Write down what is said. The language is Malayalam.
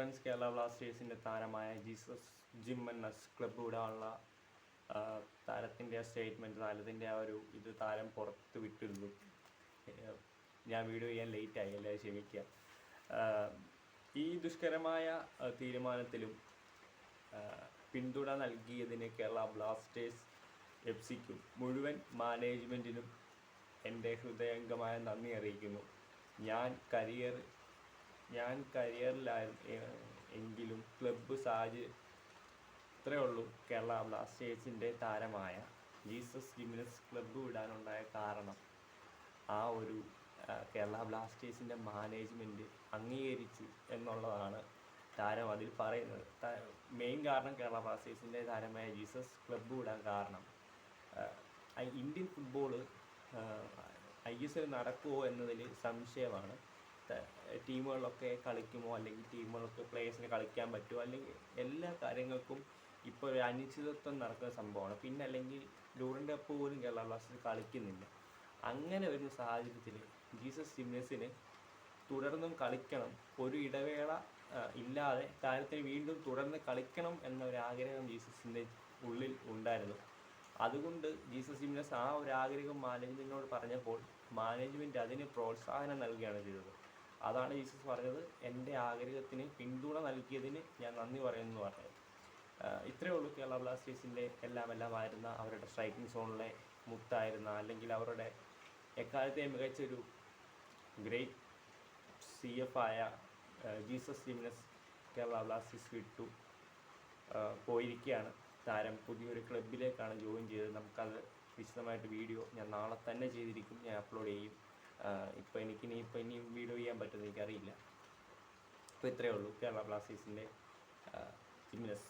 ഫ്രണ്ട്സ്, കേരള ബ്ലാസ്റ്റേഴ്സിൻ്റെ താരമായ ജീസസ് ജിംനസ് ക്ലബ്ബ് വിടാനുള്ള താരത്തിൻ്റെ സ്റ്റേറ്റ്മെൻറ്റ്, താരത്തിൻ്റെ ഇത് താരം പുറത്ത് വിട്ടിരുന്നു. ഞാൻ വീഡിയോ ചെയ്യാൻ ലേറ്റായി, എല്ലാവരും ക്ഷമിക്കുക. ഈ ദുഷ്കരമായ തീരുമാനത്തിലും പിന്തുണ നൽകിയതിന് കേരള ബ്ലാസ്റ്റേഴ്സ് എഫ്സിക്കും മുഴുവൻ മാനേജ്മെൻറ്റിനും എൻ്റെ ഹൃദയംഗമായ നന്ദി അറിയിക്കുന്നു. ഞാൻ കരിയറിലെങ്കിലും ക്ലബ്ബ് ഇത്രയേ ഉള്ളൂ. കേരള ബ്ലാസ്റ്റേഴ്സിൻ്റെ താരമായ ജീസസ് ജിംനസ് ക്ലബ്ബ് വിടാനുണ്ടായ കാരണം കേരള ബ്ലാസ്റ്റേഴ്സിൻ്റെ മാനേജ്മെൻറ്റ് അംഗീകരിച്ചു എന്നുള്ളതാണ് താരം അതിൽ പറയുന്നത്. മെയിൻ കാരണം കേരള ബ്ലാസ്റ്റേഴ്സിൻ്റെ താരമായ ജീസസ് ക്ലബ്ബ് വിടാൻ കാരണം ഇന്ത്യൻ ഫുട്ബോൾ ISL നടക്കുമോ എന്നതിൽ സംശയമാണ്. ടീമുകളിലൊക്കെ കളിക്കുമോ, അല്ലെങ്കിൽ ടീമുകളൊക്കെ പ്ലേയേഴ്സിന് കളിക്കാൻ പറ്റുമോ, അല്ലെങ്കിൽ എല്ലാ കാര്യങ്ങൾക്കും ഇപ്പോൾ ഒരു അനിശ്ചിതത്വം നടക്കുന്ന സംഭവമാണ്. പിന്നെ അല്ലെങ്കിൽ ഡ്യൂറൻഡ് കപ്പ് പോലും കേരള ബ്ലാസ്റ്റേഴ്സ് കളിക്കുന്നില്ല. അങ്ങനെ വരുന്ന സാഹചര്യത്തിൽ ജീസസ് ജിംനസിന് തുടർന്നും കളിക്കണം, ഒരു ഇടവേള ഇല്ലാതെ താരത്തിന് വീണ്ടും തുടർന്ന് കളിക്കണം എന്നൊരാഗ്രഹം ജീസസിൻ്റെ ഉള്ളിൽ ഉണ്ടായിരുന്നു. അതുകൊണ്ട് ജീസസ് ജിംനസ് ഒരു ആഗ്രഹം മാനേജ്മെൻറ്റിനോട് പറഞ്ഞപ്പോൾ മാനേജ്മെൻറ്റ് അതിന് പ്രോത്സാഹനം നൽകുകയാണ് ചെയ്തത്. അതാണ് ജീസസ് പറഞ്ഞത്, എൻ്റെ ആഗ്രഹത്തിന് പിന്തുണ നൽകിയതിന് ഞാൻ നന്ദി പറയുന്നു എന്ന് പറഞ്ഞത്. ഇത്രയേ ഉള്ളൂ. കേരള ബ്ലാസ്റ്റേഴ്സിൻ്റെ എല്ലാമായിരുന്ന, അവരുടെ സ്ട്രൈക്കിംഗ് സോണിലെ മുത്തായിരുന്ന, അല്ലെങ്കിൽ അവരുടെ എക്കാലത്തെ മികച്ചൊരു ഗ്രേറ്റ് CF ആയ ജീസസ് ജിംനസ് കേരള ബ്ലാസ്റ്റേഴ്സ് വിട്ടു പോയിരിക്കുകയാണ്. താരം പുതിയൊരു ക്ലബിലേക്കാണ് ജോയിൻ ചെയ്തത്. നമുക്കത് വിശദമായിട്ട് വീഡിയോ ഞാൻ നാളെ തന്നെ ചെയ്തിരിക്കും, ഞാൻ അപ്ലോഡ് ചെയ്യും. ഇനിയും വീഡിയോ ചെയ്യാൻ പറ്റുമെന്ന് എനിക്കറിയില്ല. അപ്പോൾ ഇത്രയേ ഉള്ളൂ. കേരള ബ്ലാസ്റ്റേഴ്സിൻ്റെ ജിംനസ്